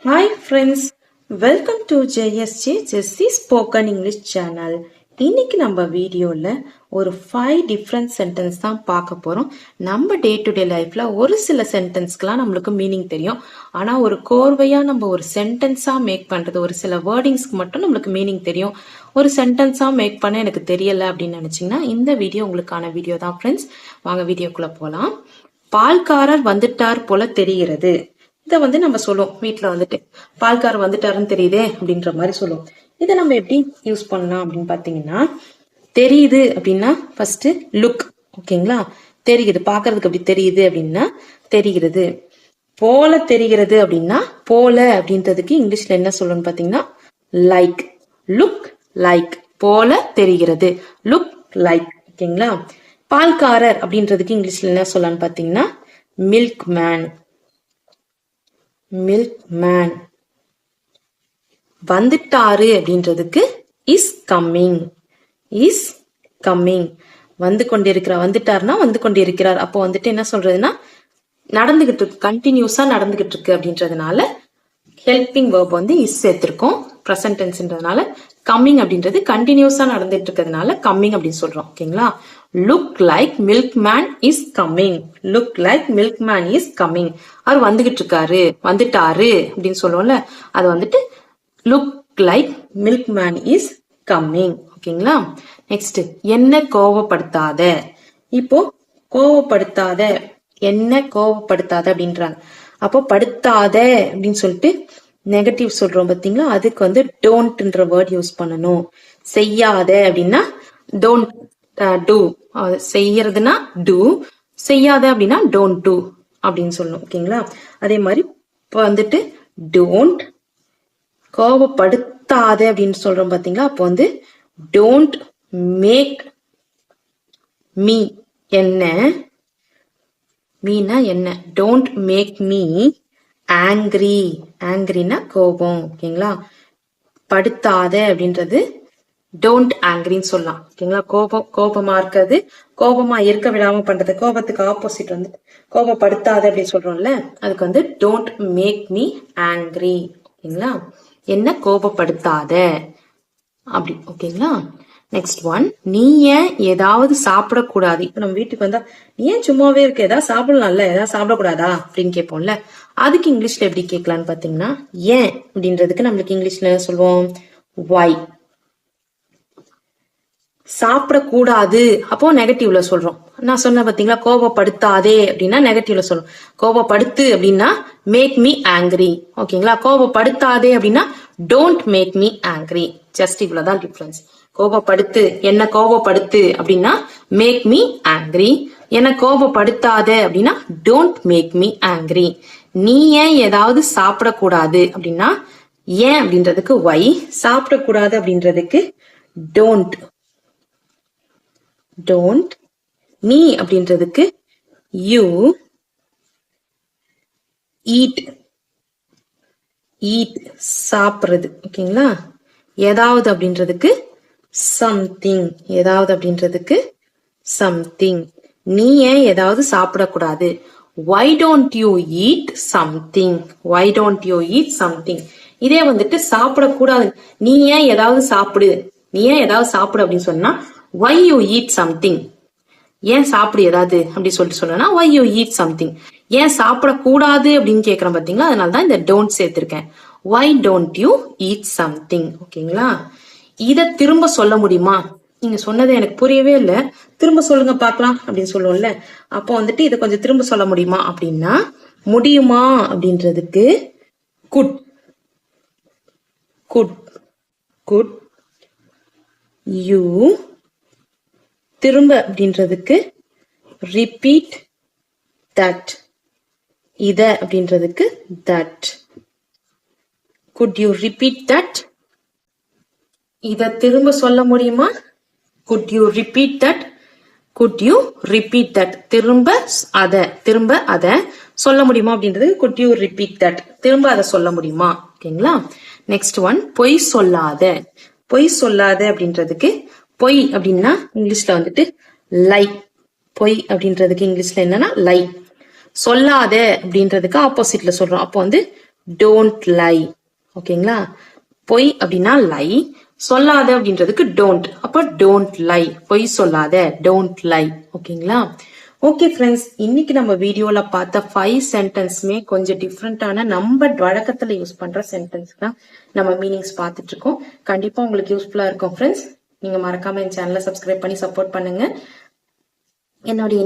Hi friends, welcome to JSJ Jessie Spoken English channel. இன்னைக்கு நம்ம வீடியோல ஒரு 5 டிஃப்ரெண்ட் சென்டென்ஸ் தான் பார்க்க போறோம். நம்ம டே டு டே லைஃப்ல ஒரு சில சென்டென்ஸ்க்குலாம் நம்மளுக்கு மீனிங் தெரியும். ஆனா ஒரு கோர்வையா நம்ம ஒரு சென்டென்ஸா மேக் பண்றது, ஒரு சில வேர்டிங்ஸ்க்கு மட்டும் நம்மளுக்கு மீனிங் தெரியும். ஒரு சென்டென்ஸா மேக் பண்ண எனக்கு தெரியல அப்படின்னு நினைச்சீங்கன்னா இந்த வீடியோ உங்களுக்கான வீடியோ தான் ஃப்ரெண்ட்ஸ். வாங்க வீடியோக்குள்ள போலாம். பால்காரர் வந்துட்டார் போல தெரிகிறது. இதை நம்ம சொல்லுவோம் வீட்டுல வந்துட்டு பால்காரர் வந்துட்டாருன்னு தெரியுதே அப்படின்ற மாதிரி சொல்லுவோம். இதை நம்ம எப்படி யூஸ் பண்ணலாம் அப்படின்னு பாத்தீங்கன்னா, தெரியுது அப்படின்னா ஃபர்ஸ்ட் லுக். ஓகேங்களா? தெரியுது, பாக்குறதுக்கு அப்படி தெரியுது அப்படின்னா தெரிகிறது. போல தெரிகிறது அப்படின்னா போல அப்படின்றதுக்கு இங்கிலீஷ்ல என்ன சொல்லணும்னு பாத்தீங்கன்னா லைக். Look like. போல தெரிகிறது, லுக் லைக். ஓகேங்களா? பால்காரர் அப்படின்றதுக்கு இங்கிலீஷ்ல என்ன சொல்லலாம்னு பாத்தீங்கன்னா மில்க் மேன். Milk man. வந்துட்டாரு அப்படின்றதுக்கு இஸ் கம்மிங். Is coming. வந்து கொண்டிருக்கிறார். வந்துட்டாருன்னா வந்து கொண்டிருக்கிறார். அப்போ வந்துட்டு என்ன சொல்றதுன்னா நடந்துகிட்டு இருக்கு, கண்டினியூஸா நடந்துகிட்டு இருக்கு அப்படின்றதுனால ஹெல்பிங் வேர்ப் இஸ் சேர்த்திருக்கோம். ப்ரெசன்ட் டென்ஸ்ன்றதுனால கம்மிங் அப்படின்றது கண்டினியூஸா நடந்துட்டு இருக்கிறதுனால கம்மிங் அப்படின்னு சொல்றோம். ஓகேங்களா? Look like milk man is coming. Look like milk man is coming. அவர் வந்துகிட்டு இருக்காரு, வந்துட்டாரு அப்படின்னு சொல்லுவோம்ல, அது வந்துட்டு look like milk man is coming. ஓகேங்களா? நெக்ஸ்ட், என்ன கோவப்படுத்தாத. இப்போ கோவப்படுத்தாத, என்ன கோவப்படுத்தாத அப்படின்றாங்க. அப்போ படுத்தாத அப்படின்னு சொல்லிட்டு நெகட்டிவ் சொல்றோம் பாத்தீங்களா, அதுக்கு டோன்ட்ன்ற வேர்ட் யூஸ் பண்ணணும். செய்யாத அப்படின்னா டோன்ட் டூ. செய்யறதுன்னா டூ, செய்யாத அப்படின்னா டோன்ட் டூ அப்படின்னு சொல்லணும். ஓகேங்களா? அதே மாதிரி இப்போ டோன்ட். கோவப்படுத்தாத அப்படின்னு சொல்றோம் பாத்தீங்களா, அப்போ டோன்ட் மேக் மீ. என்ன மீனா என்ன? Don't make me angry. ஆங்கிரினா கோபம். ஓகேங்களா? படுத்தாத அப்படின்றது டோன்ட் ஆங்கிரின்னு சொல்லலாம். ஓகேங்களா? கோபமா இருக்கிறது, கோபமா இருக்க விடாம பண்றது, கோபத்துக்கு ஆப்போசிட் கோபப்படுத்தாத அப்படின்னு சொல்றோம்ல, அதுக்கு டோன்ட் மேக் மீ ஆங்கிரி. ஓகேங்களா? என்ன கோபப்படுத்தாத அப்படி. ஓகேங்களா? நெக்ஸ்ட் ஒன், நீ ஏன் ஏதாவது சாப்பிடக்கூடாது. இப்ப நம்ம வீட்டுக்கு வந்தா நீ ஏன் சும்மாவே இருக்க, ஏதாவது சாப்பிடலாம்ல, ஏதாவது சாப்பிடக்கூடாதா அப்படின்னு கேட்போம்ல, அதுக்கு இங்கிலீஷ்ல எப்படி கேட்கலான்னு பாத்தீங்கன்னா ஏன் அப்படின்றதுக்கு நம்மளுக்கு இங்கிலீஷ்ல சொல்லுவோம் ஒய். சாப்பிடக்கூடாது அப்போ நெகட்டிவ்ல சொல்றோம். நான் சொன்ன பாத்தீங்களா, கோபப்படுத்தாதே அப்படின்னா நெகட்டிவ்ல சொல்றோம். கோபப்படுத்து அப்படின்னா மேக் மீ ஆங்கிரி. ஓகேங்களா? கோபப்படுத்தாதே அப்படின்னா don't make me angry. Just இவ்வளவுதான் டிஃபரன்ஸ். கோபப்படுத்து, என்ன கோபப்படுத்து அப்படின்னா மேக் மீ ஆங்கிரி. என்ன கோபப்படுத்தாத அப்படின்னா டோன்ட் மேக் மீ ஆங்கிரி. நீ ஏன் ஏதாவது சாப்பிடக்கூடாது அப்படின்னா ஏன் அப்படின்றதுக்கு ஒய், சாப்பிடக்கூடாது அப்படின்றதுக்கு டோன்ட். டோன்ட். நீ அப்படின்றதுக்கு யூ. ஈட். ஈட் சாப்பிடுறது. ஓகேங்களா? ஏதாவது அப்படின்றதுக்கு சம்திங். ஏதாவது அப்படின்றதுக்கு சம்திங். நீ ஏன் ஏதாவது சாப்பிடக்கூடாது, why don't you eat something. why don't you eat something. இதே சாப்பிடக்கூடாது, நீ ஏன் ஏதாவது சாப்பிடு, நீ ஏன் ஏதாவது சாப்பிடு அப்படின்னு சொன்னா why you eat something. ஏன் சாப்பிடு ஏதாவது அப்படி சொல்லிட்டு சொல்லனா why you eat something. ஏன் சாப்பிடக்கூடாது அப்படின்னு கேட்கறேன் பாத்தீங்களா, அதனாலதான் இந்த don't சேர்த்திருக்கேன். why don't you eat something. ஓகேங்களா? இத திரும்ப சொல்ல முடியுமா, நீங்க சொன்னது எனக்கு புரியவே இல்லை, திரும்ப சொல்லுங்க பாக்கலாம் அப்படின்னு சொல்லுவோம்ல, அப்போ இதை கொஞ்சம் திரும்ப சொல்ல முடியுமா அப்படின்னா முடியுமா அப்படின்றதுக்கு குட். குட். குட். யூ. திரும்ப அப்படின்றதுக்கு ரிப்பீட் தட். இத அப்படின்றதுக்கு that. Good you repeat that. இத திரும்ப சொல்ல முடியுமா, could you repeat that. could you repeat that. திரும்ப அத சொல்ல முடியுமா அப்படின்றது could you repeat that. திரும்ப அதை சொல்ல முடியுமா. ஓகேங்களா? நெக்ஸ்ட் ஒன், பொய் சொல்லாத. பொய் சொல்லாத அப்படின்றதுக்கு பொய் அப்படின்னா இங்கிலீஷ்ல லை. பொய் அப்படின்றதுக்கு இங்கிலீஷ்ல என்னன்னா லை. சொல்லாத அப்படின்றதுக்கு ஆப்போசிட்ல சொல்றோம். அப்போ டோன்ட் லை. ஓகேங்களா? பொய் அப்படின்னா லை, சொல்லாத அப்படின்றதுக்கு டோன்ட். அப்போ டோன்ட் லை, பொய் சொல்லாத, டோன்ட் லை. ஓகேங்களா? ஓகே ஃப்ரெண்ட்ஸ், இன்னைக்கு நம்ம வீடியோல பார்த்த 5 சென்டென்ஸ்மே கொஞ்சம் டிஃப்ரெண்டான நம்ம வழக்கத்துல யூஸ் பண்ற சென்டென்ஸ் தான் நம்ம மீனிங்ஸ் பார்த்துட்டு இருக்கோம். கண்டிப்பா உங்களுக்கு யூஸ்ஃபுல்லா இருக்கும் ஃப்ரெண்ட்ஸ். நீங்க மறக்காம என் சேனலை சப்ஸ்கிரைப் பண்ணி சப்போர்ட் பண்ணுங்க. என்னுடைய